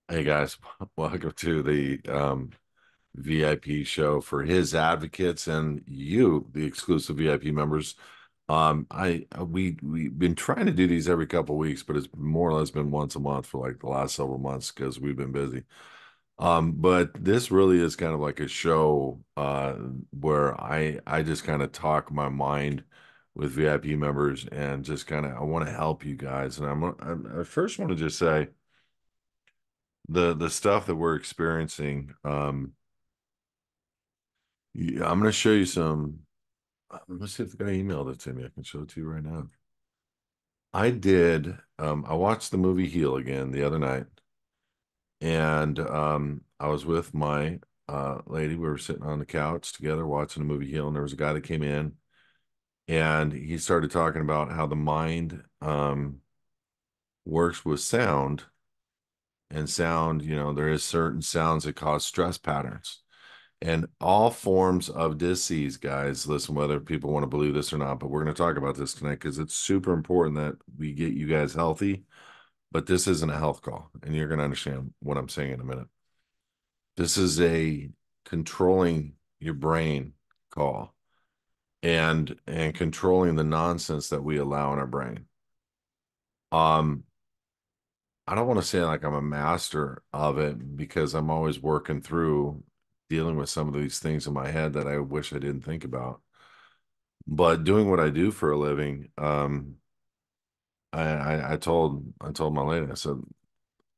Hey guys, welcome to the VIP show for his advocates and you, the exclusive VIP members. We've been trying to do these every couple of weeks, but it's more or less been once a month for like the last several months because we've been busy. But this really is kind of like a show where I just kind of talk my mind with VIP members and just kind of I want to help you guys. And I first want to just say the stuff that we're experiencing. Yeah, I'm going to show you some. Let's see if the guy emailed it to me. I can show it to you right now. I did. I watched the movie Heal again the other night, and I was with my lady. We were sitting on the couch together watching the movie Heal, and there was a guy that came in, and he started talking about how the mind works with sound, and sound. There is certain sounds that cause stress patterns. And all forms of disease, guys, listen, whether people want to believe this or not, but we're going to talk about this tonight because it's super important that we get you guys healthy. But this isn't a health call, and you're going to understand what I'm saying in a minute. This is a controlling your brain call and controlling the nonsense that we allow in our brain. Um, I don't want to say like I'm a master of it because I'm always working through dealing with some of these things in my head that I wish I didn't think about. But doing what I do for a living, I told my lady, I said,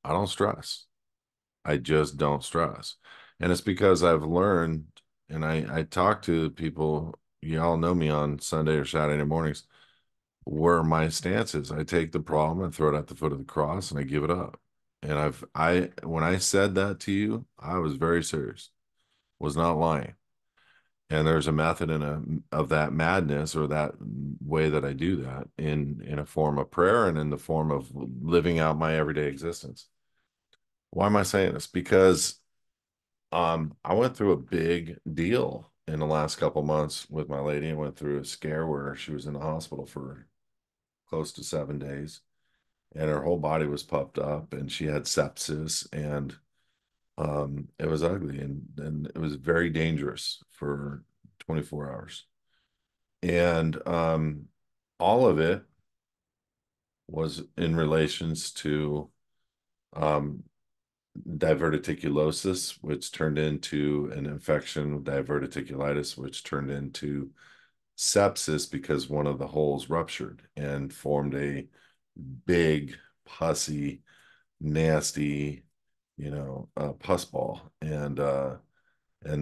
I don't stress. I just don't stress. And it's because I've learned, and I talk to people, you all know me on Sunday or Saturday mornings, where my stance is. I take the problem and throw it at the foot of the cross and I give it up. And when I said that to you, I was very serious, was not lying. And there's a method of that madness or that way that I do that in a form of prayer and in the form of living out my everyday existence. Why am I saying this? Because I went through a big deal in the last couple months with my lady. I went through a scare where she was in the hospital for close to 7 days and her whole body was puffed up and she had sepsis and it was ugly and it was very dangerous for 24 hours. And all of it was in relations to um, diverticulosis, which turned into an infection, diverticulitis, which turned into sepsis because one of the holes ruptured and formed a big, pussy, nasty, pus ball. And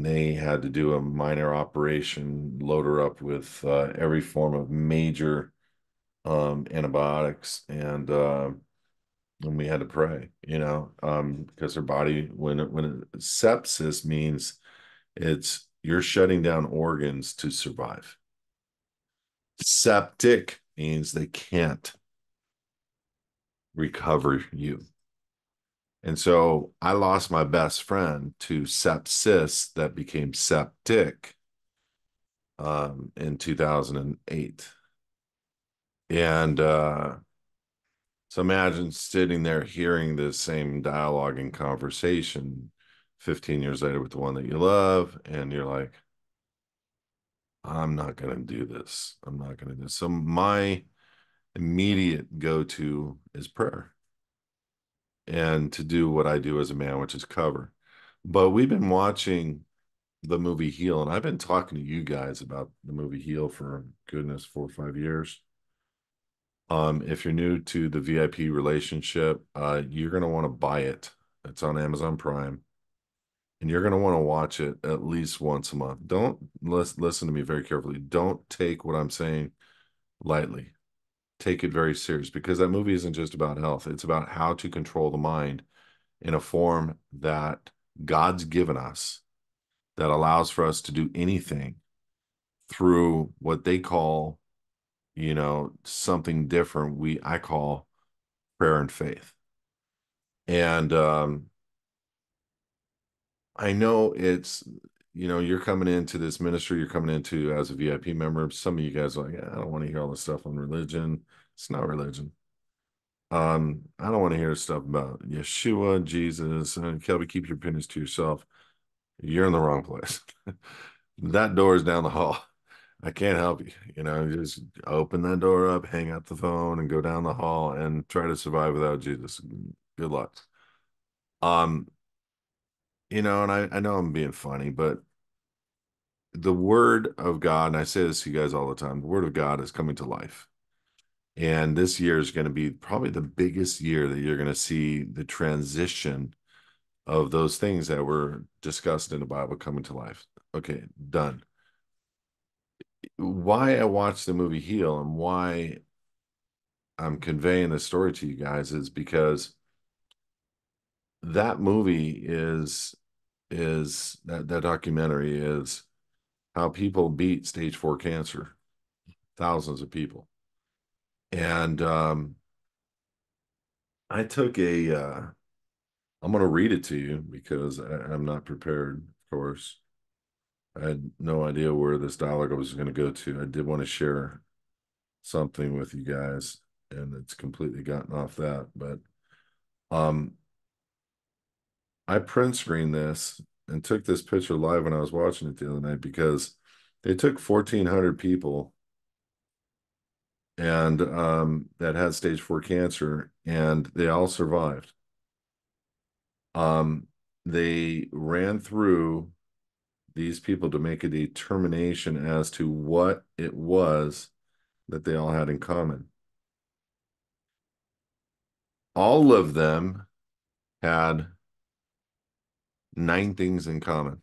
they had to do a minor operation, load her up with every form of major antibiotics and we had to pray, because her body sepsis means it's you're shutting down organs to survive. Septic means they can't recover you. And so I lost my best friend to sepsis that became septic in 2008. And so imagine sitting there hearing this same dialogue and conversation 15 years later with the one that you love, and you're like, I'm not going to do this. I'm not going to do this. So my immediate go-to is prayer and to do what I do as a man, which is cover. But we've been watching the movie Heal, and I've been talking to you guys about the movie Heal for goodness 4 or 5 years. If you're new to the VIP relationship, you're going to want to buy it. It's on Amazon Prime, and you're going to want to watch it at least once a month. Don't listen to me very carefully. Don't take what I'm saying lightly. Take it very serious because that movie isn't just about health. It's about how to control the mind in a form that God's given us that allows for us to do anything through what they call, something different. I call prayer and faith. And I know you're coming into this ministry, you're coming into as a VIP member. Some of you guys are like, I don't want to hear all this stuff on religion. It's not religion. I don't want to hear stuff about Yeshua, Jesus, and Kelby, keep your opinions to yourself. You're in the wrong place. That door is down the hall. I can't help you. Just open that door up, hang up the phone, and go down the hall and try to survive without Jesus. Good luck. Um, and I know I'm being funny, but the word of God, and I say this to you guys all the time, the word of God is coming to life. And this year is going to be probably the biggest year that you're going to see the transition of those things that were discussed in the Bible coming to life. Okay, done. Why I watched the movie Heal and why I'm conveying this story to you guys is because that movie is that documentary is how people beat stage 4 cancer, thousands of people. And I took I'm going to read it to you because I'm not prepared, of course. I had no idea where this dialogue was going to go to. I did want to share something with you guys, and it's completely gotten off that. But um, I print screened this and took this picture live when I was watching it the other night because they took 1,400 people and that had stage 4 cancer, and they all survived. Um, they ran through these people to make a determination as to what it was that they all had in common. All of them had 9 things in common.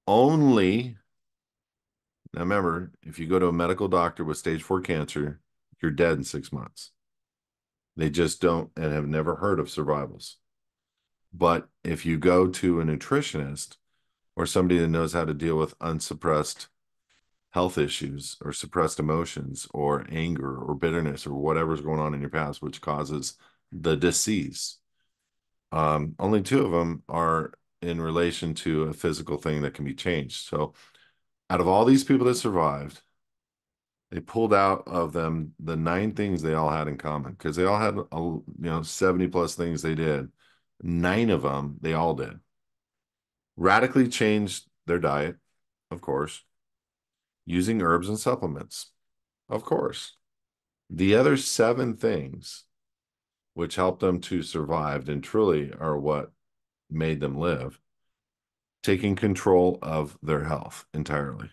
Only, now remember, if you go to a medical doctor with stage 4 cancer, you're dead in 6 months. They just don't and have never heard of survivals. But if you go to a nutritionist or somebody that knows how to deal with unsuppressed health issues or suppressed emotions or anger or bitterness or whatever's going on in your past, which causes the disease. Only 2 of them are in relation to a physical thing that can be changed. So out of all these people that survived, they pulled out of them the 9 things they all had in common because they all had 70 plus things they did. 9 of them they all did. Radically changed their diet, of course, using herbs and supplements, of course. The other 7 things which helped them to survive and truly are what made them live, taking control of their health entirely,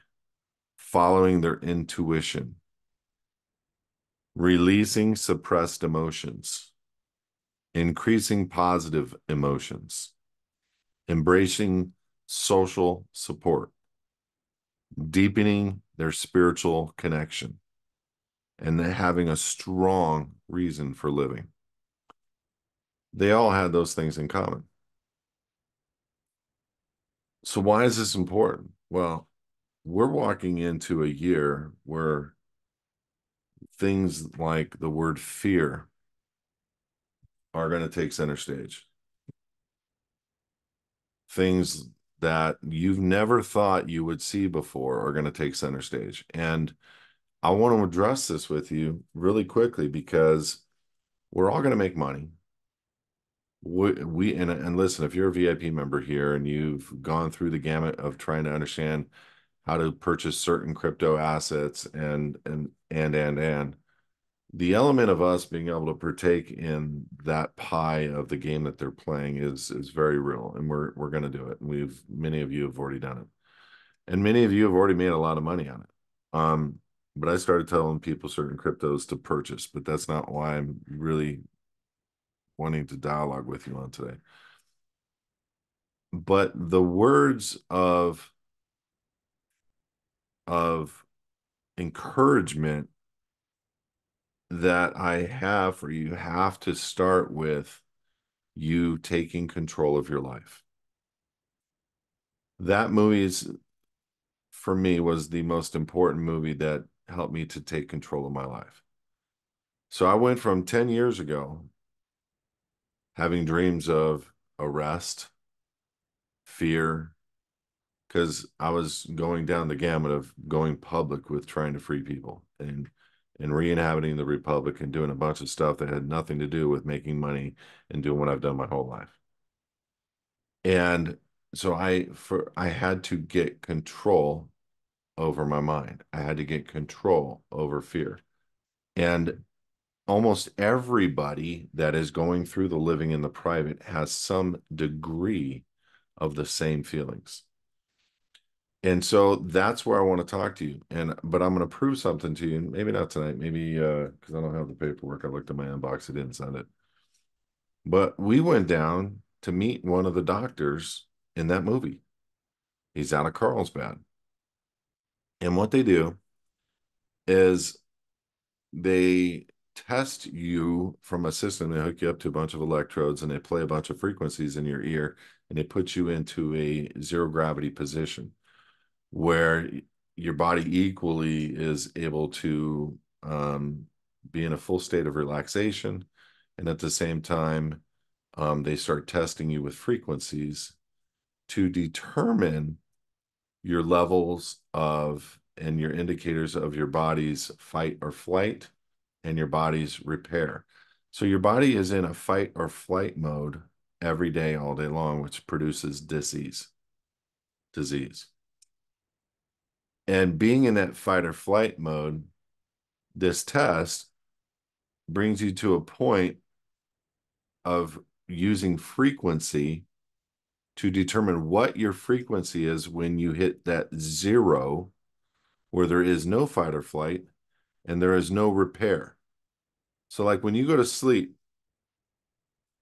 following their intuition, releasing suppressed emotions, increasing positive emotions, embracing social support, deepening their spiritual connection, and having a strong reason for living. They all had those things in common. So why is this important? Well, we're walking into a year where things like the word fear are going to take center stage. Things that you've never thought you would see before are going to take center stage. And I want to address this with you really quickly because we're all going to make money. And listen, if you're a VIP member here and you've gone through the gamut of trying to understand how to purchase certain crypto assets and the element of us being able to partake in that pie of the game that they're playing is very real, and we're going to do it. And many of you have already done it, and many of you have already made a lot of money on it. But I started telling people certain cryptos to purchase, but that's not why I'm really wanting to dialogue with you on today. But the words of encouragement that I have for you have to start with you taking control of your life. That movie's for me was the most important movie that helped me to take control of my life. So I went from 10 years ago having dreams of arrest, fear, because I was going down the gamut of going public with trying to free people and and re-inhabiting the Republic and doing a bunch of stuff that had nothing to do with making money and doing what I've done my whole life. And so I had to get control over my mind. I had to get control over fear. And almost everybody that is going through the living in the private has some degree of the same feelings. And so that's where I want to talk to you. But I'm going to prove something to you. Maybe not tonight. Maybe because I don't have the paperwork. I looked at my inbox. I didn't send it. But we went down to meet one of the doctors in that movie. He's out of Carlsbad. And what they do is they test you from a system. They hook you up to a bunch of electrodes and they play a bunch of frequencies in your ear and they put you into a zero gravity position where your body equally is able to be in a full state of relaxation. And at the same time, they start testing you with frequencies to determine your levels of and your indicators of your body's fight or flight and your body's repair. So your body is in a fight or flight mode every day, all day long, which produces disease. And being in that fight or flight mode, this test brings you to a point of using frequency to determine what your frequency is when you hit that zero, where there is no fight or flight and there is no repair. So, like when you go to sleep,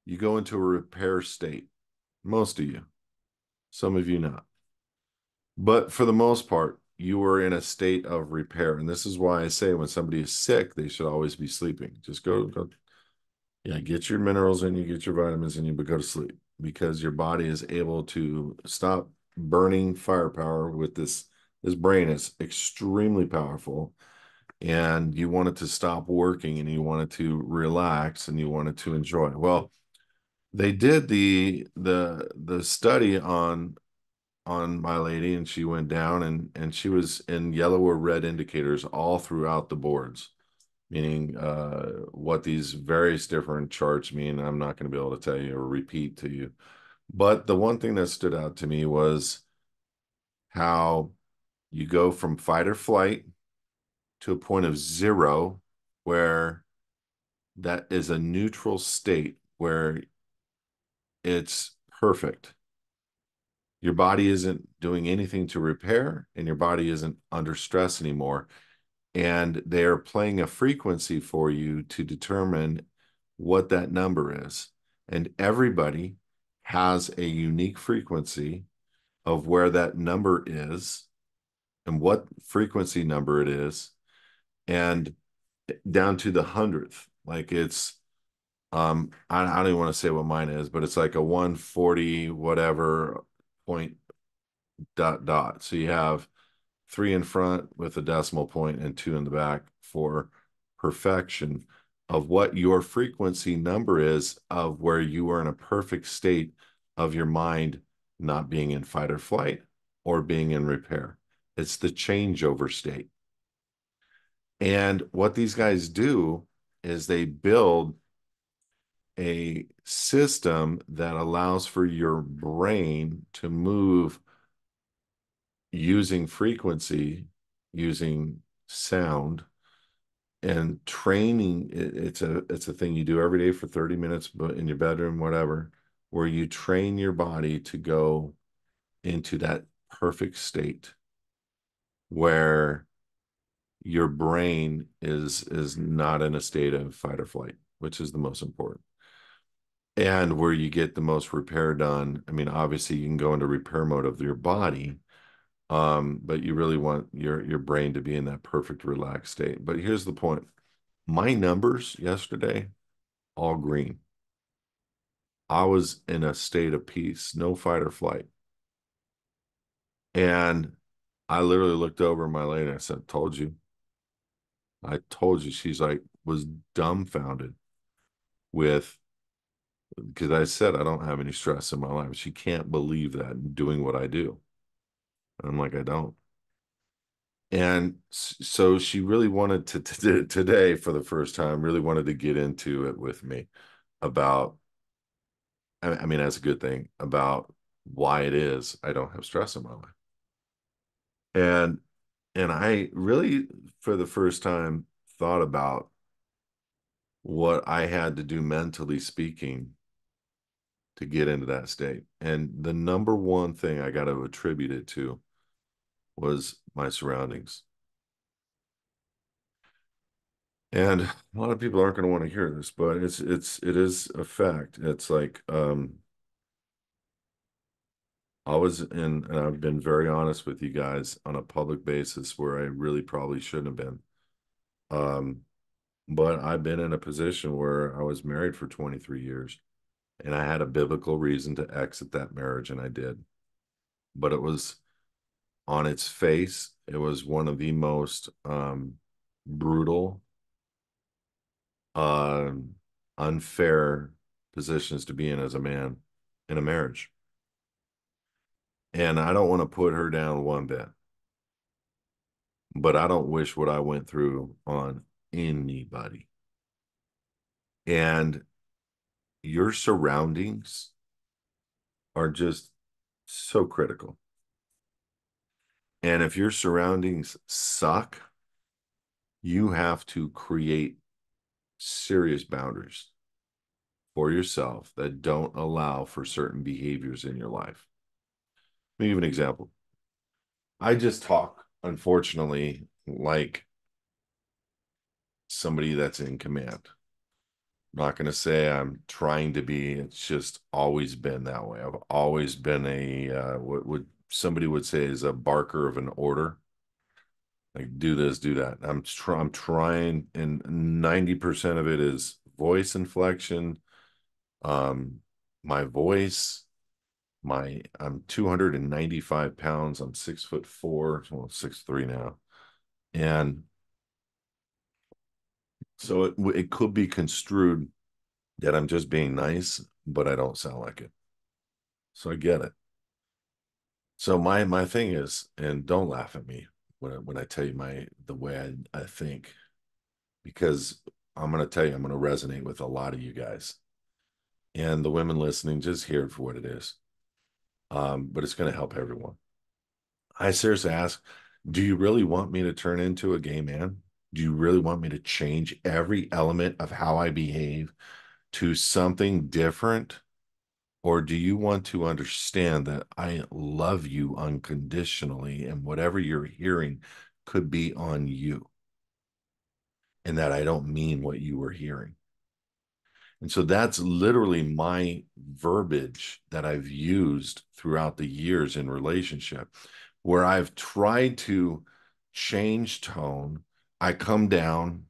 you go into a repair state. Most of you, some of you not. But for the most part, you are in a state of repair. And this is why I say when somebody is sick, they should always be sleeping. Just go, yeah, get your minerals in you, get your vitamins in you, but go to sleep because your body is able to stop burning firepower with this. This brain is extremely powerful and you want it to stop working and you want it to relax and you want it to enjoy. Well, they did the study on my lady and she went down and she was in yellow or red indicators all throughout the boards, meaning what these various different charts mean. I'm not going to be able to tell you or repeat to you. But the one thing that stood out to me was how you go from fight or flight to a point of zero where that is a neutral state where it's perfect. Your body isn't doing anything to repair and your body isn't under stress anymore. And they're playing a frequency for you to determine what that number is. And everybody has a unique frequency of where that number is and what frequency number it is, and down to the hundredth. Like it's I don't even want to say what mine is, but it's like a 140 whatever point dot dot. So you have three in front with a decimal point and two in the back for perfection of what your frequency number is of where you are in a perfect state of your mind not being in fight or flight or being in repair. It's the changeover state. And what these guys do is they build a system that allows for your brain to move using frequency, using sound, and training. It's a thing you do every day for 30 minutes, but in your bedroom, whatever, where you train your body to go into that perfect state where your brain is not in a state of fight or flight, which is the most important. And where you get the most repair done. I mean, obviously you can go into repair mode of your body, but you really want your brain to be in that perfect relaxed state. But here's the point. My numbers yesterday, all green. I was in a state of peace, no fight or flight. And I literally looked over at my lady and I said, told you. I told you. She's like, was dumbfounded with, because I said, I don't have any stress in my life. She can't believe that and doing what I do. And I'm like, I don't. And so she really wanted to today for the first time, really wanted to get into it with me about, I mean, that's a good thing about why it is I don't have stress in my life. And I really, for the first time, thought about what I had to do mentally speaking to get into that state. And the number one thing I got to attribute it to was my surroundings. And a lot of people aren't going to want to hear this, but it is a fact. It's like I was in, and I've been very honest with you guys on a public basis where I really probably shouldn't have been. Um, but I've been in a position where I was married for 23 years and I had a biblical reason to exit that marriage, and I did. But it was on its face, it was one of the most brutal, uh, unfair positions to be in as a man in a marriage. And I don't want to put her down one bit, but I don't wish what I went through on anybody. And your surroundings are just so critical. And if your surroundings suck, you have to create serious boundaries for yourself that don't allow for certain behaviors in your life. Let me give an example. I just talk, unfortunately, like somebody that's in command. I'm not going to say I'm trying to be. It's just always been that way. I've always been what would somebody would say is a barker of an order. Like do this, do that. I'm trying, and 90% of it is voice inflection. Um, my voice, I'm 295 pounds. I'm 6'4", well, 6'3" now. And so it could be construed that I'm just being nice, but I don't sound like it. So I get it. So my thing is, and don't laugh at me when I tell you the way I think, because I'm gonna tell you I'm gonna resonate with a lot of you guys. And the women listening, just hear it for what it is. But it's gonna help everyone. I seriously ask, do you really want me to turn into a gay man? Do you really want me to change every element of how I behave to something different? Or do you want to understand that I love you unconditionally and whatever you're hearing could be on you and that I don't mean what you were hearing? And so that's literally my verbiage that I've used throughout the years in relationship, where I've tried to change tone. I come down,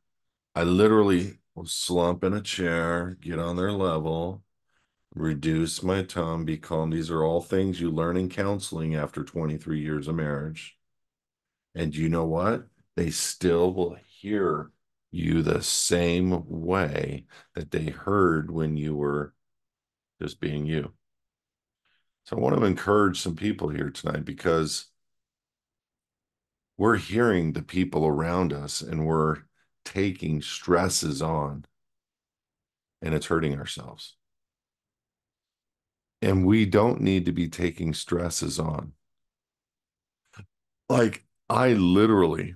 I literally will slump in a chair, get on their level, reduce my tone, be calm. These are all things you learn in counseling after 23 years of marriage. And you know what? They still will hear you the same way that they heard when you were just being you. So I want to encourage some people here tonight because we're hearing the people around us and we're taking stresses on and it's hurting ourselves. And we don't need to be taking stresses on. Like, I literally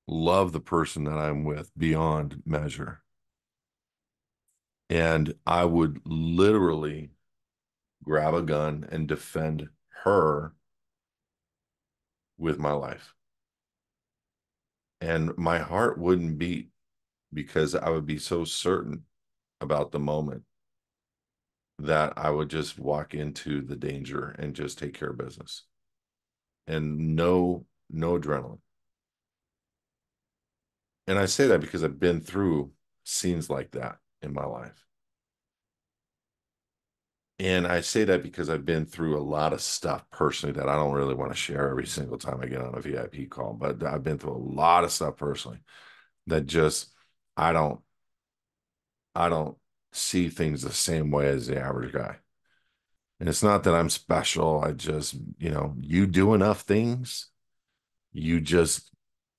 love the person that I'm with beyond measure. And I would literally grab a gun and defend her with my life. And my heart wouldn't beat because I would be so certain about the moment that I would just walk into the danger and just take care of business. And no adrenaline. And I say that because I've been through scenes like that in my life. And I say that because I've been through a lot of stuff personally that I don't really want to share every single time I get on a VIP call. But I've been through a lot of stuff personally that just I don't I don't see things the same way as the average guy. And it's not that I'm special. I just, you do enough things, you just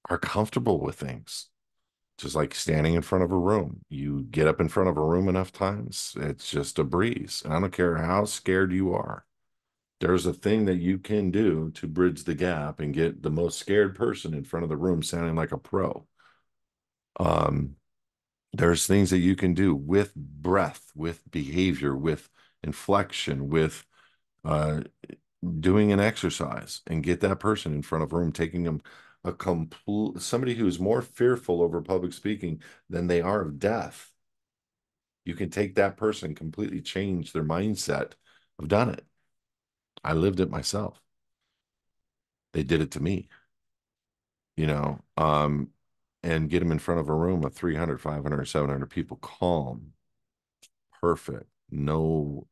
are comfortable with things. Just like standing in front of a room. You get up in front of a room enough times, it's just a breeze. And I don't care how scared you are. There's a thing that you can do to bridge the gap and get the most scared person in front of the room sounding like a pro. Um, there's things that you can do with breath, with behavior, with inflection, with uh, doing an exercise and get that person in front of a room, taking them a complete somebody who's more fearful over public speaking than they are of death. You can take that person, completely change their mindset. I've done it. I lived it myself. They did it to me, you know, and get them in front of a room of 300, 500, 700 people, calm, perfect, no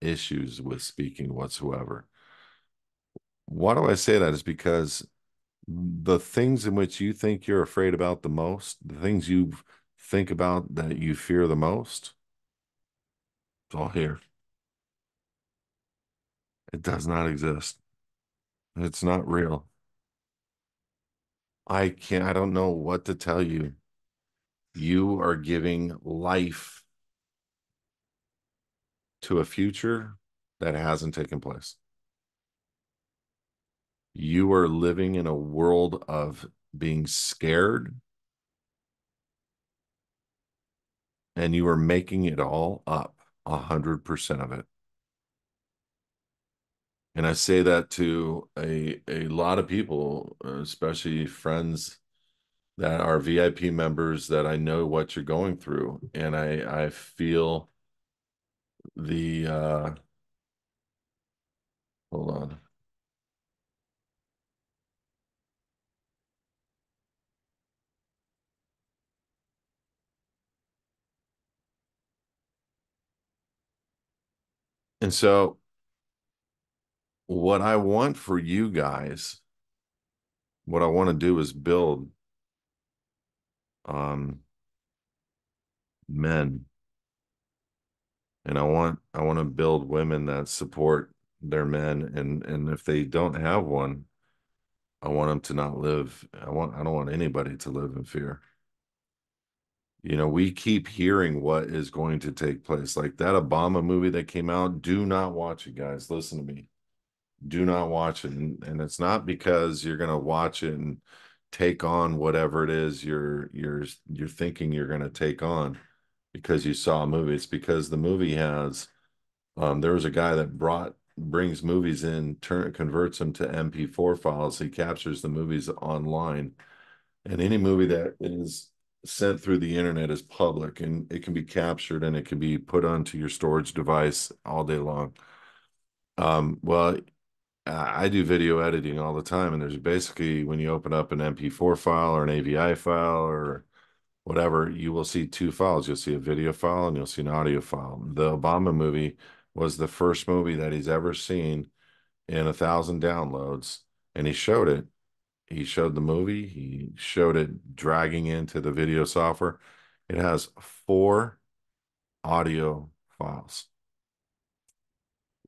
issues with speaking whatsoever. Why do I say that? Is because the things in which you think you're afraid about the most, the things you think about that you fear the most, it's all here. It does not exist. It's not real. I don't know what to tell you. You are giving life to a future that hasn't taken place. You are living in a world of being scared and you are making it all up, 100% of it. And I say that to a lot of people, especially friends that are VIP members that I know what you're going through. And I feel the hold on. And so what I want for you guys, what I want to do is build um men. And I want to build women that support their men, and if they don't have one, I want them to not live. I don't want anybody to live in fear. We keep hearing what is going to take place. Like that Obama movie that came out, do not watch it, guys. Listen to me. Do not watch it. And it's not because you're going to watch it and take on whatever it is you're thinking you're going to take on because you saw a movie. It's because the movie has there was a guy that brings movies in, converts them to MP4 files. He captures the movies online, and any movie that is sent through the internet is public, and it can be captured and it can be put onto your storage device all day long. Well, I do video editing all the time, and there's basically when you open up an MP4 file or an AVI file or whatever, you will see two files. You'll see a video file and you'll see an audio file. The Obama movie was the first movie that he's ever seen in 1,000 downloads, and he showed it. He showed the movie. He showed it dragging into the video software. It has 4 audio files.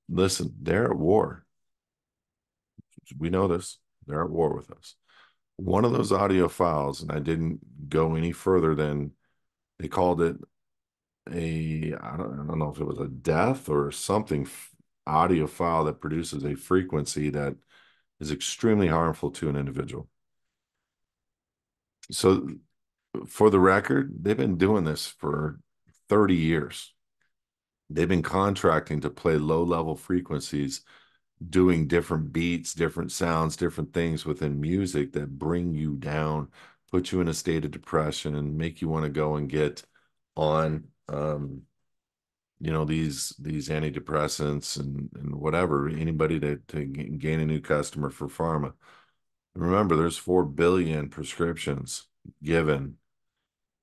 Listen, they're at war. We know this. They're at war with us. One of those audio files, and I didn't go any further than they called it I don't know if it was a death or something audio file that produces a frequency that is extremely harmful to an individual. So for the record, they've been doing this for 30 years. They've been contracting to play low-level frequencies, doing different beats, different sounds, different things within music that bring you down, put you in a state of depression, and make you want to go and get on these antidepressants and whatever, anybody to gain a new customer for pharma. Remember, there's 4 billion prescriptions given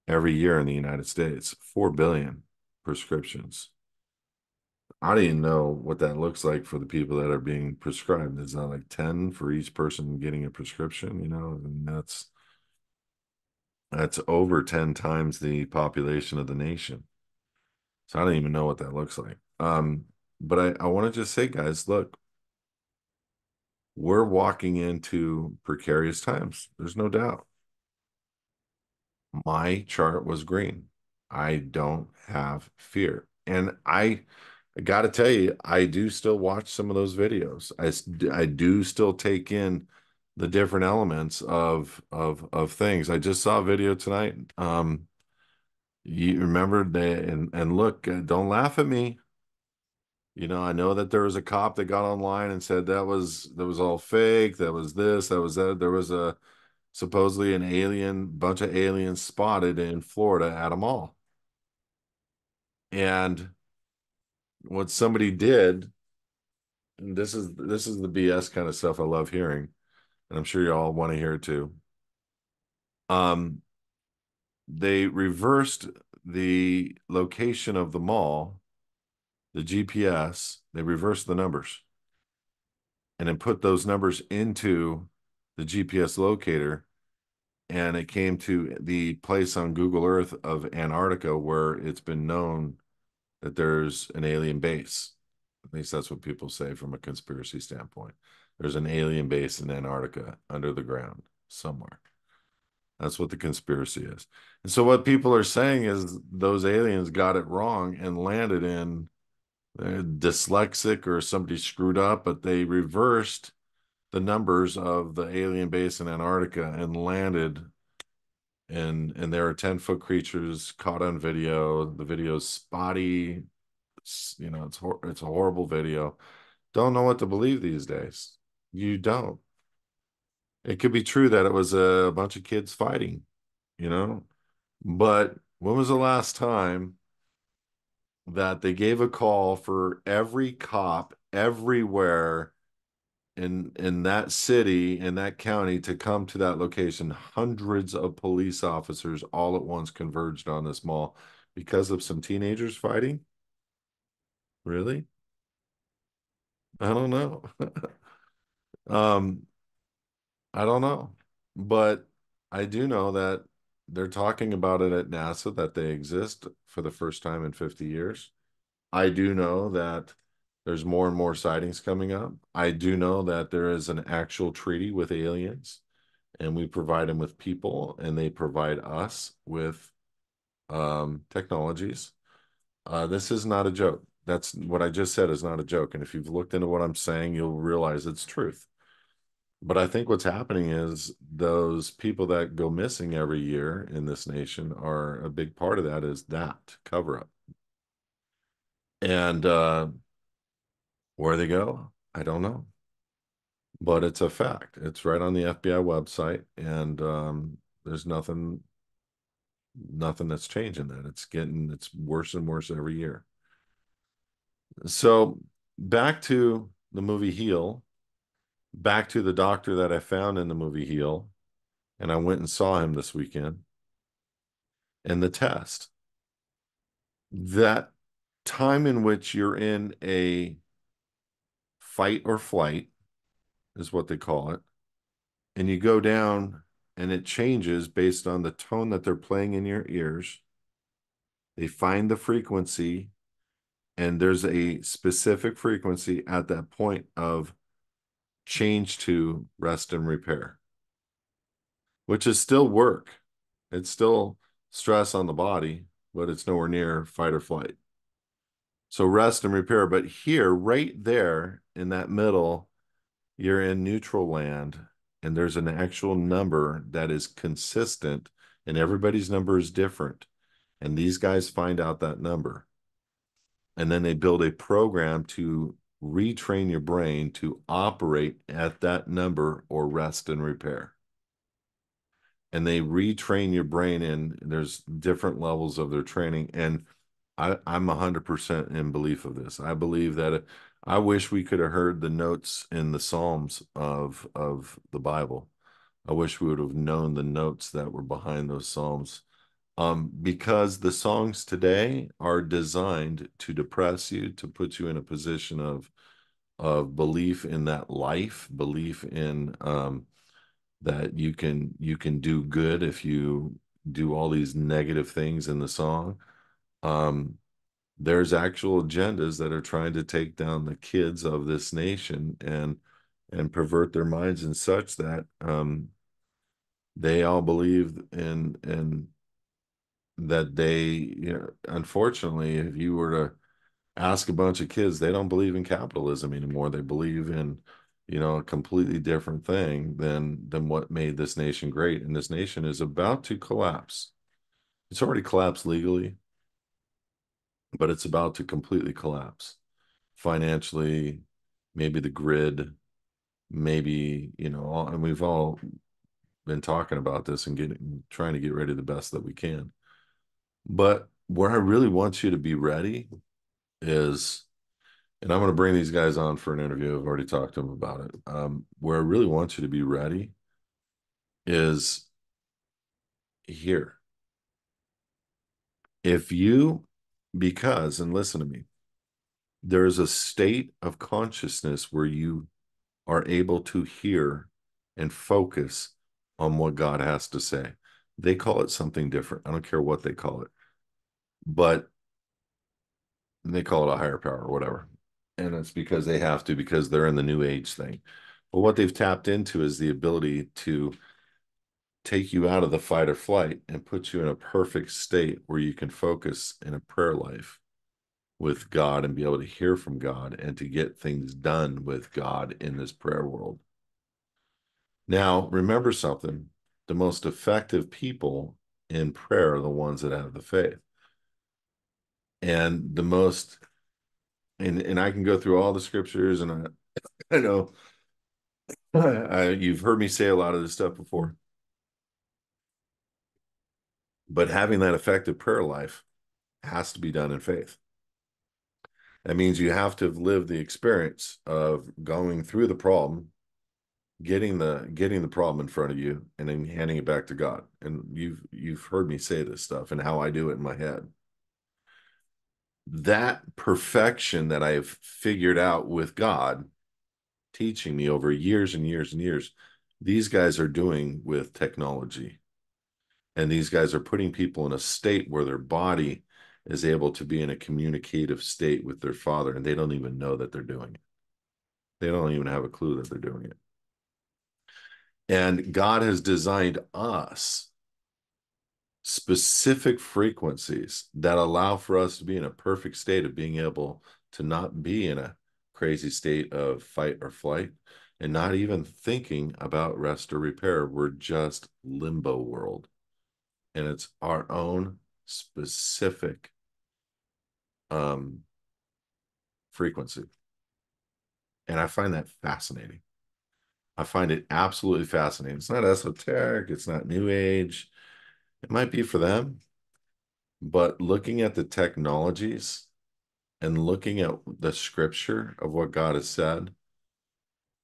every year in the United States. 4 billion prescriptions. I don't even know what that looks like for the people that are being prescribed. Is that like 10 for each person getting a prescription? And that's over 10 times the population of the nation. So I don't even know what that looks like. But I want to just say, guys, look, we're walking into precarious times. There's no doubt. My chart was green. I don't have fear. And I got to tell you, I do still watch some of those videos. I do still take in the different elements of things. I just saw a video tonight. You remember and look, don't laugh at me. I know that there was a cop that got online and said that was all fake. That was this, that was that. There was a supposedly an bunch of aliens spotted in Florida at a mall. And what somebody did, and this is the BS kind of stuff I love hearing, and I'm sure you all want to hear it too. Um, they reversed the location of the mall, the GPS, they reversed the numbers and then put those numbers into the GPS locator, and it came to the place on Google Earth of Antarctica where it's been known that there's an alien base. At least that's what people say from a conspiracy standpoint. There's an alien base in Antarctica under the ground somewhere. That's what the conspiracy is. And so what people are saying is those aliens got it wrong and landed in dyslexic or somebody screwed up, but they reversed the numbers of the alien base in Antarctica and landed, and there are 10-foot creatures caught on video. The video's spotty. It's a horrible video. Don't know what to believe these days. You don't. It could be true that it was a bunch of kids fighting, you know, but when was the last time that they gave a call for every cop everywhere in that city, in that county, to come to that location? Hundreds of police officers all at once converged on this mall because of some teenagers fighting? Really? I don't know. Um, I don't know. But I do know that they're talking about it at NASA, that they exist for the first time in 50 years. I do know that there's more and more sightings coming up. I do know that there is an actual treaty with aliens, and we provide them with people, and they provide us with technologies. This is not a joke. That's what I just said is not a joke. And if you've looked into what I'm saying, you'll realize it's truth. But I think what's happening is those people that go missing every year in this nation are a big part of that, is that cover up. And where they go, I don't know. But it's a fact. It's right on the FBI website, and there's nothing that's changing that. It's worse and worse every year. So back to the movie Heal, back to the doctor that I found in the movie Heal, and I went and saw him this weekend, and the test. That time in which you're in a fight or flight is what they call it, and you go down and it changes based on the tone that they're playing in your ears. They find the frequency, and there's a specific frequency at that point of change to rest and repair, which is still work. It's still stress on the body, but it's nowhere near fight or flight. So rest and repair. But here, right there in that middle, you're in neutral land, and there's an actual number that is consistent, and everybody's number is different. And these guys find out that number. And then they build a program to retrain your brain to operate at that number or rest and repair. And they retrain your brain in, there's different levels of their training. And I'm 100% in belief of this. I believe that I wish we could have heard the notes in the Psalms of the Bible. I wish we would have known the notes that were behind those Psalms. Because the songs today are designed to depress you, to put you in a position of belief in that life, belief in that you can do good if you do all these negative things in the song. Um, there's actual agendas that are trying to take down the kids of this nation and pervert their minds in such that they all believe in that they, you know, unfortunately, if you were to ask a bunch of kids, they don't believe in capitalism anymore. They believe in, you know, a completely different thing than what made this nation great. And this nation is about to collapse. It's already collapsed legally, but it's about to completely collapse financially, maybe the grid, maybe, you know, and we've all been talking about this and trying to get ready the best that we can. But where I really want you to be ready is, and I'm going to bring these guys on for an interview. I've already talked to them about it. Where I really want you to be ready is here. If you, because, and listen to me, there is a state of consciousness where you are able to hear and focus on what God has to say. They call it something different. I don't care what they call it, but they call it a higher power or whatever. And it's because they have to, because they're in the new age thing. But what they've tapped into is the ability to take you out of the fight or flight and put you in a perfect state where you can focus in a prayer life with God and be able to hear from God and to get things done with God in this prayer world. Now, remember something, the most effective people in prayer are the ones that have the faith. And the most, and I can go through all the scriptures, and I know you've heard me say a lot of this stuff before, but having that effective prayer life has to be done in faith. That means you have to have lived the experience of going through the problem, getting the problem in front of you, and then handing it back to God. And you've heard me say this stuff and how I do it in my head. That perfection that I've figured out with God teaching me over years and years and years, these guys are doing with technology. And these guys are putting people in a state where their body is able to be in a communicative state with their father, and they don't even know that they're doing it. They don't even have a clue that they're doing it. And God has designed us specific frequencies that allow for us to be in a perfect state of being able to not be in a crazy state of fight or flight and not even thinking about rest or repair. We're just limbo world. And it's our own specific frequency. And I find that fascinating. I find it absolutely fascinating. It's not esoteric, it's not new age. It might be for them, but looking at the technologies and looking at the scripture of what God has said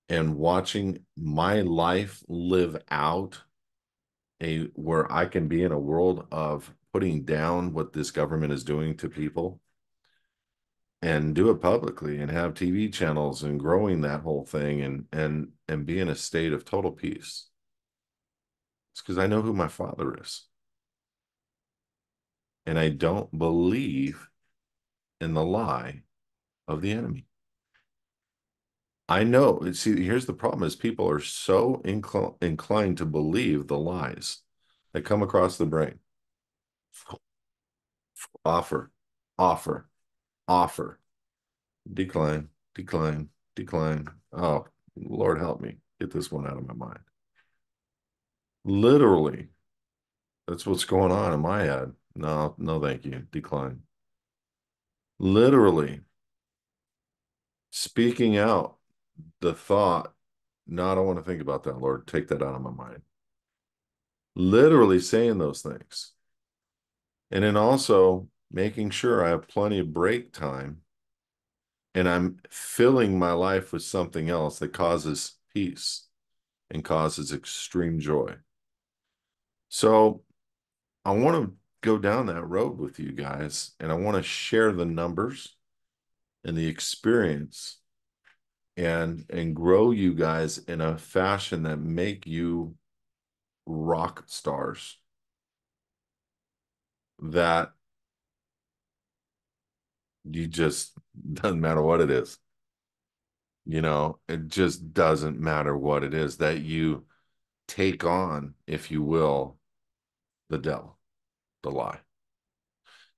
and watching my life live out where I can be in a world of putting down what this government is doing to people and do it publicly and have TV channels and growing that whole thing and be in a state of total peace. It's because I know who my father is. And I don't believe in the lie of the enemy. I know. See, here's the problem is people are so inclined to believe the lies that come across the brain. Offer, offer, offer, decline, decline, decline. Oh, Lord help me get this one out of my mind. Literally, that's what's going on in my head. No, no, thank you. Decline. Literally speaking out the thought, no, I don't want to think about that, Lord. Take that out of my mind. Literally saying those things. And then also making sure I have plenty of break time and I'm filling my life with something else that causes peace and causes extreme joy. So I want to go down that road with you guys, and I want to share the numbers and the experience and grow you guys in a fashion that make you rock stars that You just doesn't matter what it is. It just doesn't matter what it is that you take on, if you will, the devil, the lie.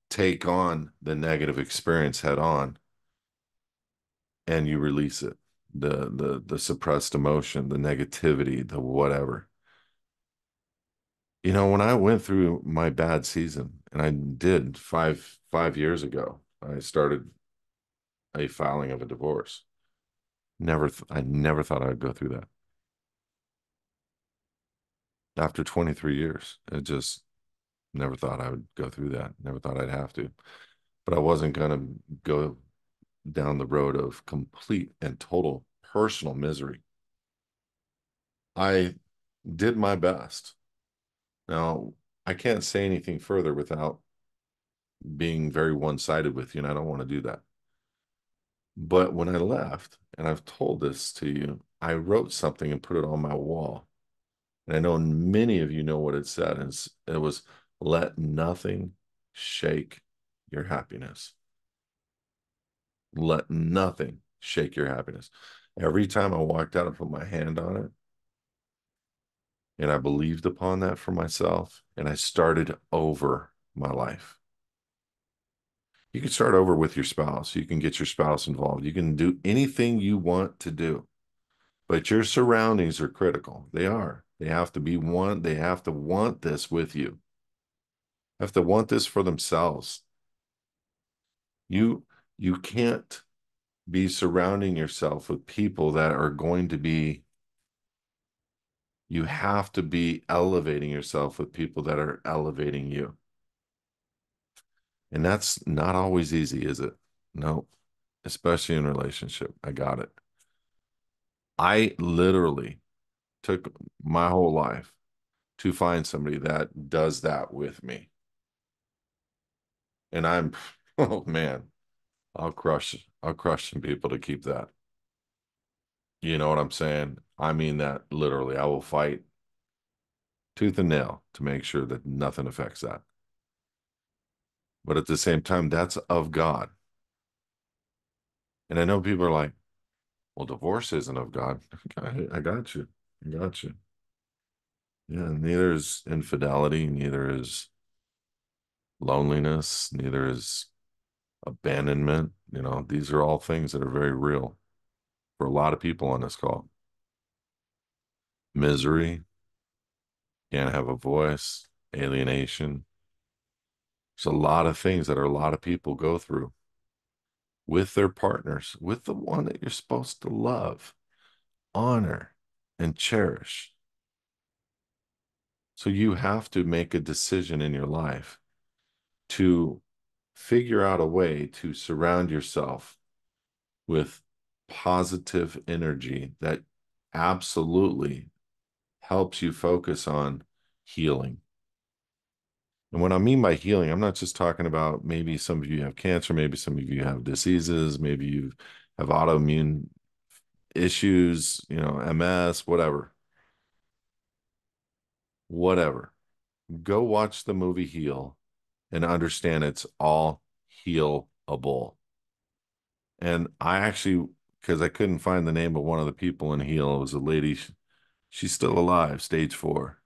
Take on the negative experience head on and you release it. The suppressed emotion, the negativity, the whatever. When I went through my bad season, and I did five years ago, I started a filing of a divorce. I never thought I would go through that. After 23 years, it just never thought I would go through that. Never thought I'd have to. But I wasn't going to go down the road of complete and total personal misery. I did my best. Now, I can't say anything further without being very one-sided with you, and I don't want to do that. But when I left, and I've told this to you, I wrote something and put it on my wall. And I know many of you know what it said. And it was, let nothing shake your happiness. Let nothing shake your happiness. Every time I walked out, I put my hand on it and I believed upon that for myself and I started over my life. You can start over with your spouse. You can get your spouse involved. You can do anything you want to do, but your surroundings are critical. They are. They have to be one. They have to want this with you. Have to want this for themselves. You you can't be surrounding yourself with people that are going to be, you have to be elevating yourself with people that are elevating you. And that's not always easy, is it? No, especially in relationship. I got it. I literally took my whole life to find somebody that does that with me. And I'm, oh man, I'll crush some people to keep that. You know what I'm saying? I mean that literally. I will fight tooth and nail to make sure that nothing affects that. But at the same time, that's of God. And I know people are like, well, divorce isn't of God. I got you. I got you. Yeah, neither is infidelity, neither is loneliness, neither is abandonment. These are all things that are very real for a lot of people on this call. Misery, can't have a voice, alienation. There's a lot of things that a lot of people go through with their partners, with the one that you're supposed to love, honor, and cherish. So you have to make a decision in your life to figure out a way to surround yourself with positive energy that absolutely helps you focus on healing. And what I mean by healing, I'm not just talking about maybe some of you have cancer, maybe some of you have diseases, maybe you have autoimmune issues, MS, whatever. Whatever. Go watch the movie Heal and understand it's all healable. And I actually, because I couldn't find the name of one of the people in Heal, it was a lady, she's still alive, stage 4.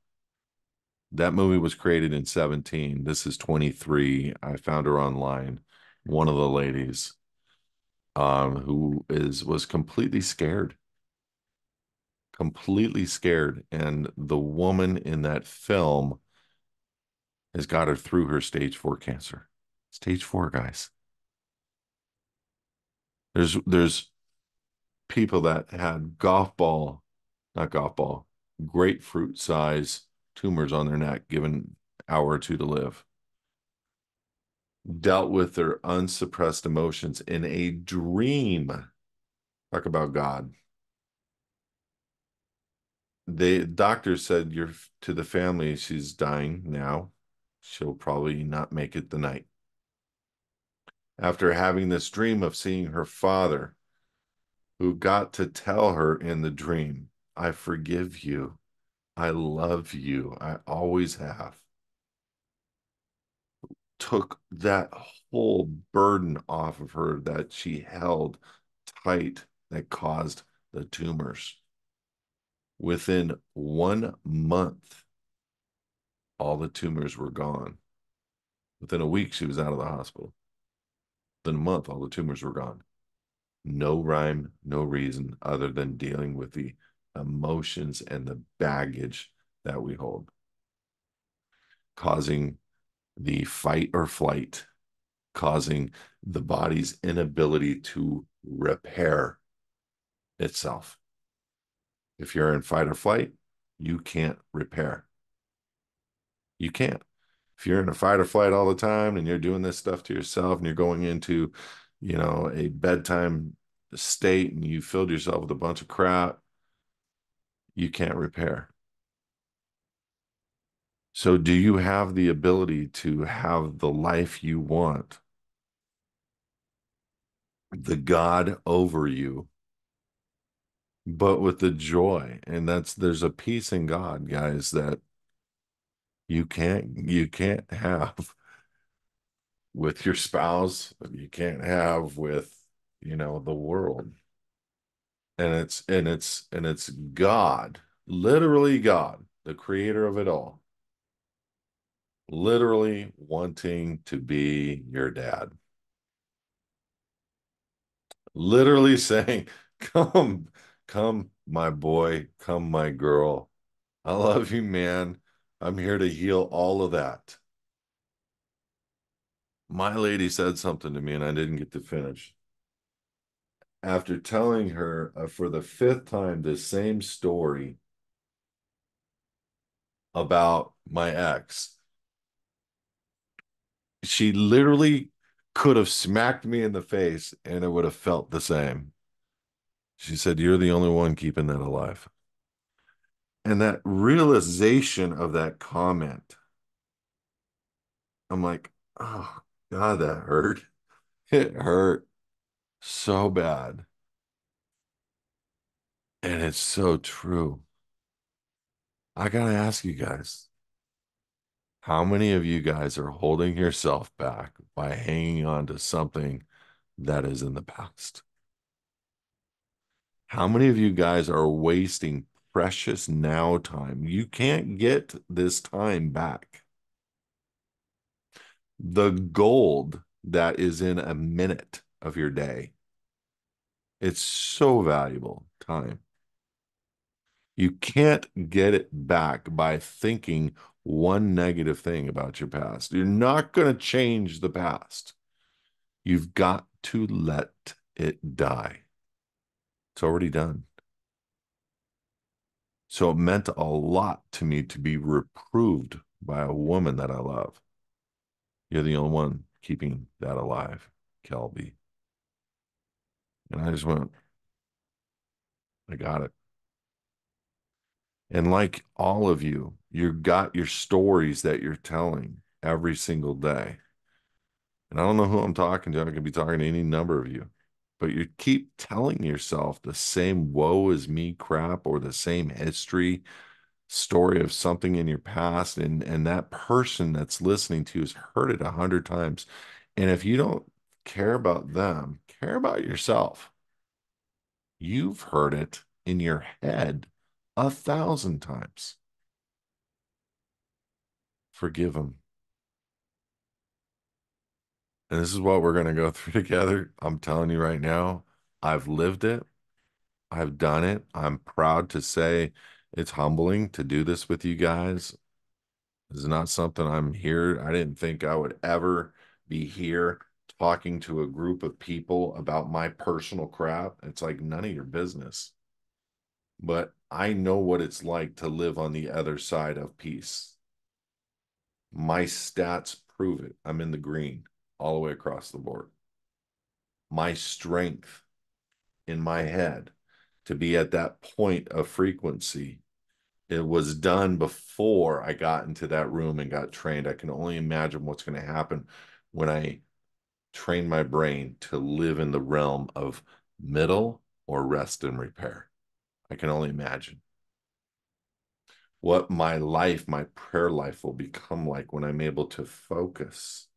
That movie was created in 17. This is 23. I found her online. One of the ladies who was completely scared. And the woman in that film has got her through her stage 4 cancer. Stage 4, guys. There's people that had not golf ball, grapefruit size tumors on their neck, given an hour or two to live. Dealt with their unsuppressed emotions in a dream. Talk about God. The doctor said you're to the family, she's dying now. She'll probably not make it the night. After having this dream of seeing her father, who got to tell her in the dream, I forgive you. I love you. I always have. took that whole burden off of her that she held tight that caused the tumors. Within 1 month, all the tumors were gone. Within a week, she was out of the hospital. Within a month, all the tumors were gone. No rhyme, no reason other than dealing with the emotions and the baggage that we hold, causing the fight or flight, causing the body's inability to repair itself. If you're in fight or flight, you can't repair. You can't. If you're in a fight or flight all the time and you're doing this stuff to yourself and you're going into, a bedtime state and you filled yourself with a bunch of crap, you can't repair. So, do you have the ability to have the life you want, the God over you, but with the joy? And there's a peace in God, guys, that you can't have with your spouse, you can't have with, the world. And it's God, literally God, the creator of it all, literally wanting to be your dad, literally saying, come, come, my boy, come, my girl. I love you, man. I'm here to heal all of that. My lady said something to me and I didn't get to finish. After telling her for the fifth time the same story about my ex, she literally could have smacked me in the face and it would have felt the same. She said, "You're the only one keeping that alive." And that realization of that comment, I'm like, oh, God, that hurt. It hurt so bad. And it's so true. I got to ask you guys, how many of you guys are holding yourself back by hanging on to something that is in the past? How many of you guys are wasting precious now time? You can't get this time back. The gold that is in a minute of your day, it's so valuable time. You can't get it back by thinking one negative thing about your past. You're not going to change the past. You've got to let it die. It's already done. So it meant a lot to me to be reproved by a woman that I love. You're the only one keeping that alive, Kelby. And I just went, I got it. And like all of you, you've got your stories that you're telling every single day. And I don't know who I'm talking to. I could be talking to any number of you, but you keep telling yourself the same woe is me crap or the same history story of something in your past. And that person that's listening to you has heard it 100 times. And if you don't care about them, care about yourself. You've heard it in your head 1,000 times. Forgive them. And this is what we're going to go through together. I'm telling you right now, I've lived it. I've done it. I'm proud to say it's humbling to do this with you guys. This is not something I'm here. I didn't think I would ever be here talking to a group of people about my personal crap. It's like none of your business. But I know what it's like to live on the other side of peace. My stats prove it. I'm in the green all the way across the board. My strength in my head to be at that point of frequency, it was done before I got into that room and got trained. I can only imagine what's going to happen when I train my brain to live in the realm of middle or rest and repair. I can only imagine what my life, my prayer life will become like when I'm able to focus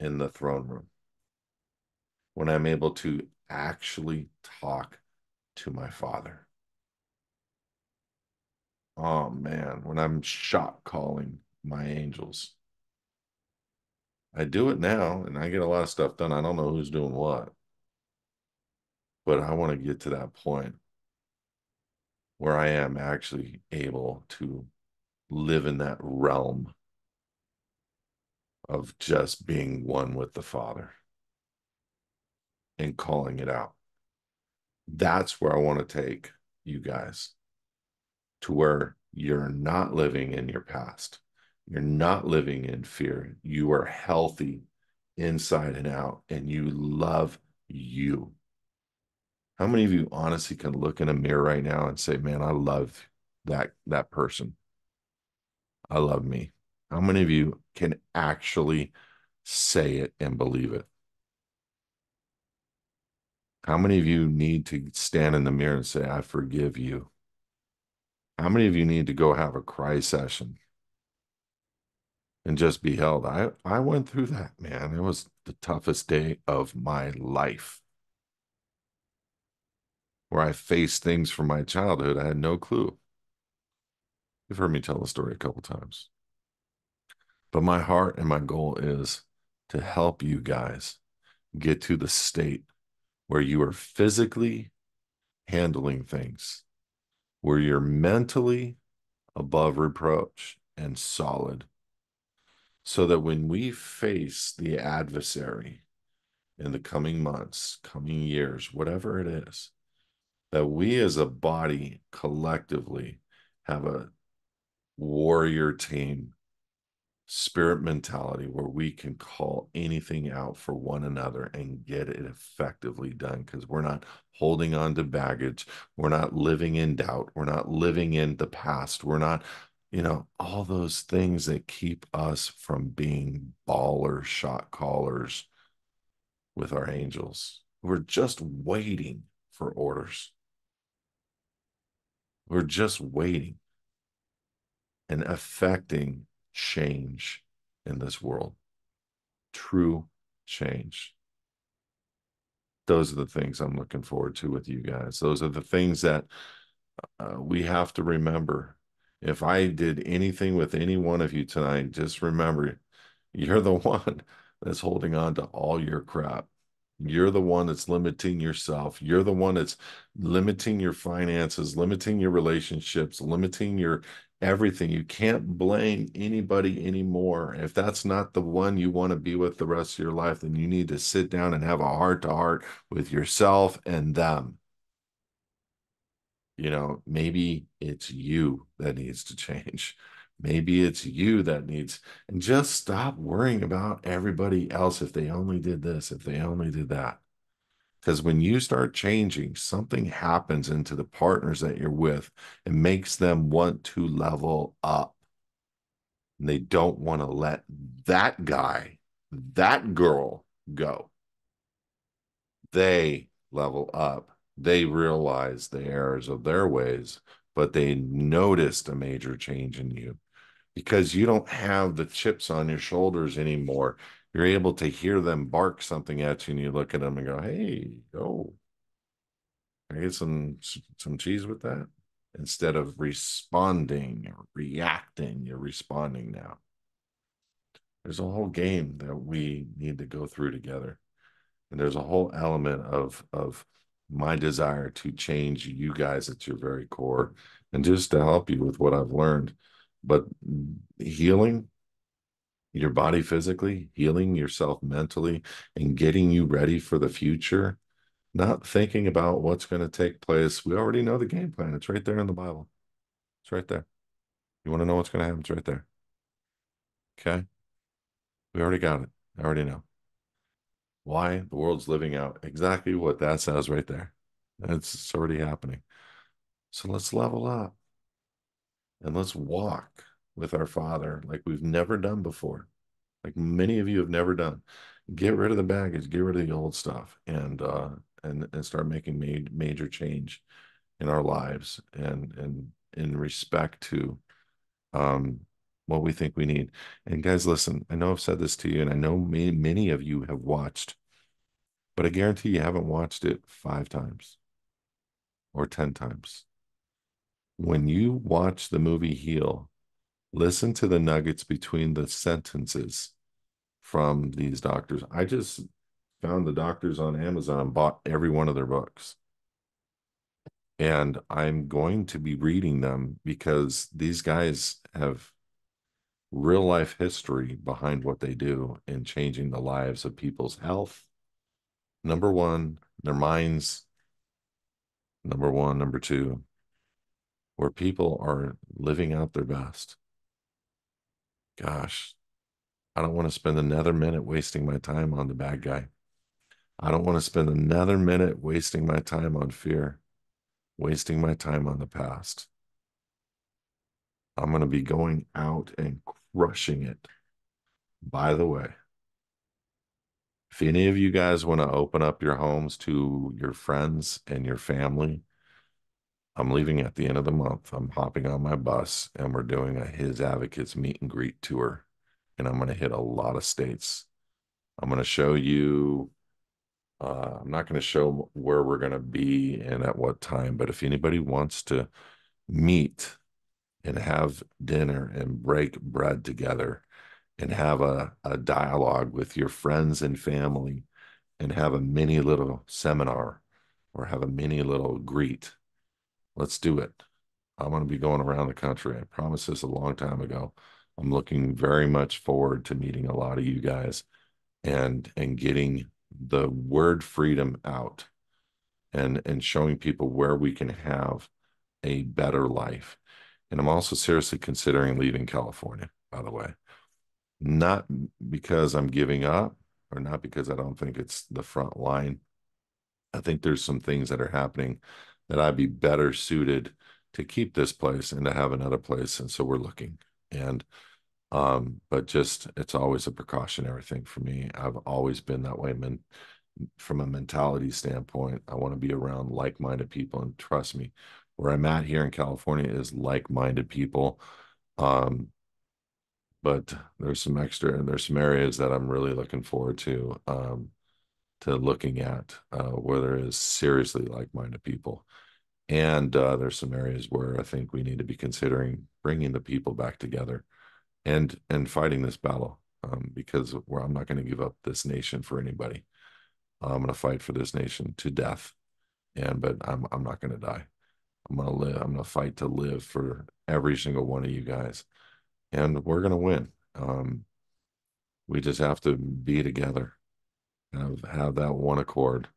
in the throne room, when I'm able to actually talk to my Father. Oh man, when I'm shot calling my angels. I do it now and I get a lot of stuff done. I don't know who's doing what, but I want to get to that point where I am actually able to live in that realm of just being one with the Father and calling it out. That's where I want to take you guys, to where you're not living in your past. You're not living in fear. You are healthy inside and out, and you love you. How many of you honestly can look in a mirror right now and say, "Man, I love that person. I love me." How many of you can actually say it and believe it? How many of you need to stand in the mirror and say, "I forgive you"? How many of you need to go have a cry session and just be held? I went through that, man. It was the toughest day of my life, where I faced things from my childhood I had no clue. You've heard me tell the story a couple times. But my heart and my goal is to help you guys get to the state where you are physically handling things, where you're mentally above reproach and solid, so that when we face the adversary in the coming months, coming years, whatever it is, that we as a body collectively have a warrior team spirit mentality where we can call anything out for one another and get it effectively done, because we're not holding on to baggage. We're not living in doubt. We're not living in the past. We're not, all those things that keep us from being baller shot callers with our angels. We're just waiting for orders. We're just waiting and affecting change in this world. True change. Those are the things I'm looking forward to with you guys. Those are the things that we have to remember. If I did anything with any one of you tonight, just remember, you're the one that's holding on to all your crap. You're the one that's limiting yourself. You're the one that's limiting your finances, limiting your relationships, limiting your everything. You can't blame anybody anymore. If that's not the one you want to be with the rest of your life, then you need to sit down and have a heart to heart with yourself and them. Maybe it's you that needs to change. Maybe it's you that needs, and just stop worrying about everybody else. If they only did this, if they only did that. Because when you start changing, something happens into the partners that you're with and makes them want to level up. And they don't want to let that guy, that girl go. They level up. They realize the errors of their ways, but they noticed a major change in you because you don't have the chips on your shoulders anymore. You're able to hear them bark something at you, and you look at them and go, "Hey, oh, can I get some cheese with that?" Instead of responding or reacting, you're responding now. There's a whole game that we need to go through together. And there's a whole element of my desire to change you guys at your very core and just to help you with what I've learned. But healing your body physically, healing yourself mentally, and getting you ready for the future, not thinking about what's going to take place. We already know the game plan. It's right there in the Bible. It's right there. You want to know what's going to happen? It's right there. Okay. We already got it. I already know. Why? The world's living out exactly what that says right there. It's already happening. So let's level up and let's walk with our Father like we've never done before, like many of you have never done. Get rid of the baggage, get rid of the old stuff, and start making major change in our lives and in respect to um what we think we need. And guys, listen, I know I've said this to you, and I know many of you have watched, but I guarantee you haven't watched it 5 times or 10 times. When you watch the movie Heal, listen to the nuggets between the sentences from these doctors. I just found the doctors on Amazon and bought every one of their books. And I'm going to be reading them because these guys have real life history behind what they do in changing the lives of people's health. Number one, their minds. Number one, number two, where people are living out their best. Gosh, I don't want to spend another minute wasting my time on the bad guy. I don't want to spend another minute wasting my time on fear, wasting my time on the past. I'm going to be going out and crushing it. By the way, if any of you guys want to open up your homes to your friends and your family, I'm leaving at the end of the month. I'm hopping on my bus and we're doing a His Advocates meet and greet tour. And I'm going to hit a lot of states. I'm going to show you, I'm not going to show where we're going to be and at what time, but if anybody wants to meet and have dinner and break bread together and have a dialogue with your friends and family and have a mini little seminar or have a mini little greet, let's do it. I'm going to be going around the country. I promised this a long time ago. I'm looking very much forward to meeting a lot of you guys and getting the word freedom out and showing people where we can have a better life. And I'm also seriously considering leaving California, by the way. Not because I'm giving up or not because I don't think it's the front line. I think there's some things that are happening that I'd be better suited to keep this place and to have another place. And so we're looking. And but just it's always a precautionary thing for me. I've always been that way, man. From a mentality standpoint, I want to be around like-minded people, and trust me, where I'm at here in California is like-minded people. Um, but there's some areas that I'm really looking forward to looking at where there is seriously like-minded people. And there's some areas where I think we need to be considering bringing the people back together and fighting this battle because I'm not going to give up this nation for anybody. I'm going to fight for this nation to death, and but I'm not going to die. I'm going to live. I'm going to fight to live for every single one of you guys, and we're going to win. We just have to be together, have that one accord.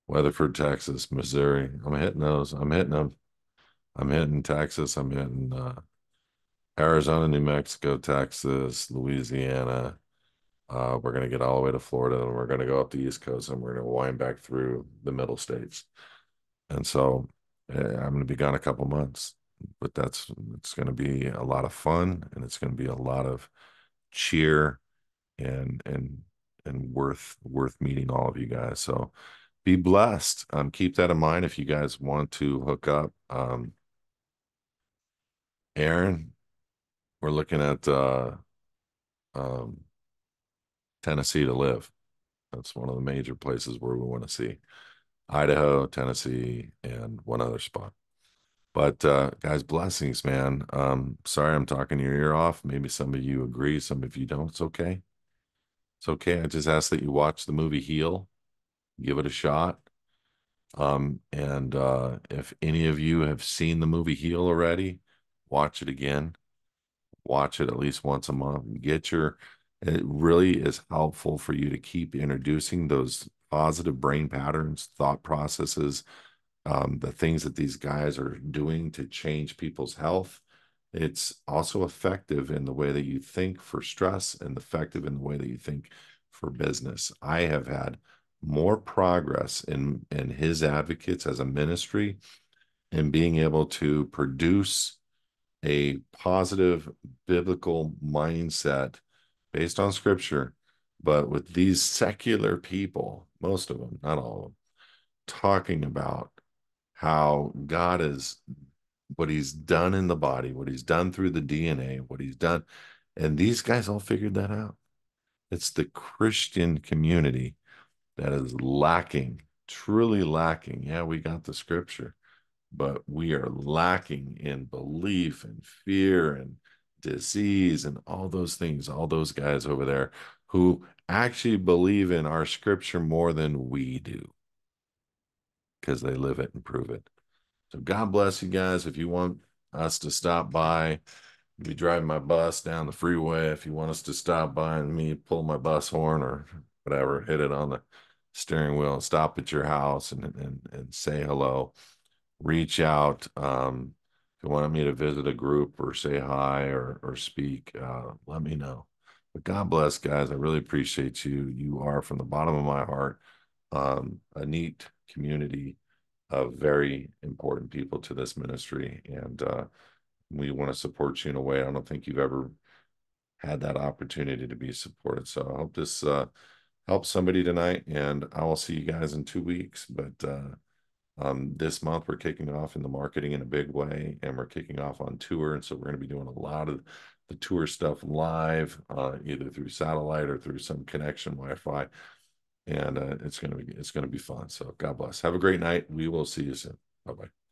Weatherford, Texas, Missouri. I'm hitting those. I'm hitting them. I'm hitting Texas. I'm hitting Arizona, New Mexico, Texas, Louisiana. We're going to get all the way to Florida and we're going to go up the East Coast and we're going to wind back through the middle states. And so I'm going to be gone a couple months, but it's going to be a lot of fun and it's going to be a lot of cheer and worth meeting all of you guys. So be blessed. Keep that in mind if you guys want to hook up. Aaron, we're looking at um, Tennessee to live. That's one of the major places where we want to see. Idaho, Tennessee, and one other spot. But guys, blessings, man. Sorry I'm talking your ear off. Maybe some of you agree, some of you don't. It's okay. It's okay. I just ask that you watch the movie Heal, give it a shot. And if any of you have seen the movie Heal already, watch it again. Watch it at least once a month. It really is helpful for you to keep introducing those positive brain patterns, thought processes, the things that these guys are doing to change people's health. It's also effective in the way that you think for stress and effective in the way that you think for business. I have had more progress in his advocates as a ministry and being able to produce a positive biblical mindset based on scripture, but with these secular people, most of them, not all of them, talking about how God is what he's done in the body, what he's done through the DNA, what he's done. And these guys all figured that out. It's the Christian community that is lacking, truly lacking. Yeah, we got the scripture, but we are lacking in belief and fear and disease and all those things. All those guys over there who actually believe in our scripture more than we do because they live it and prove it. So God bless you guys. If you want us to stop by, be driving my bus down the freeway. If you want us to stop by and me pull my bus horn or whatever, hit it on the steering wheel and stop at your house and say hello, reach out. If you want me to visit a group or say hi or speak, let me know. But God bless, guys. I really appreciate you. You are from the bottom of my heart a neat community of very important people to this ministry. And we want to support you in a way I don't think you've ever had that opportunity to be supported. So I hope this helps somebody tonight. And I will see you guys in 2 weeks. But this month we're kicking off in the marketing in a big way, and we're kicking off on tour. And so we're going to be doing a lot of the tour stuff live, either through satellite or through some connection Wi-Fi. And it's going to be fun. So God bless. Have a great night. We will see you soon. Bye bye.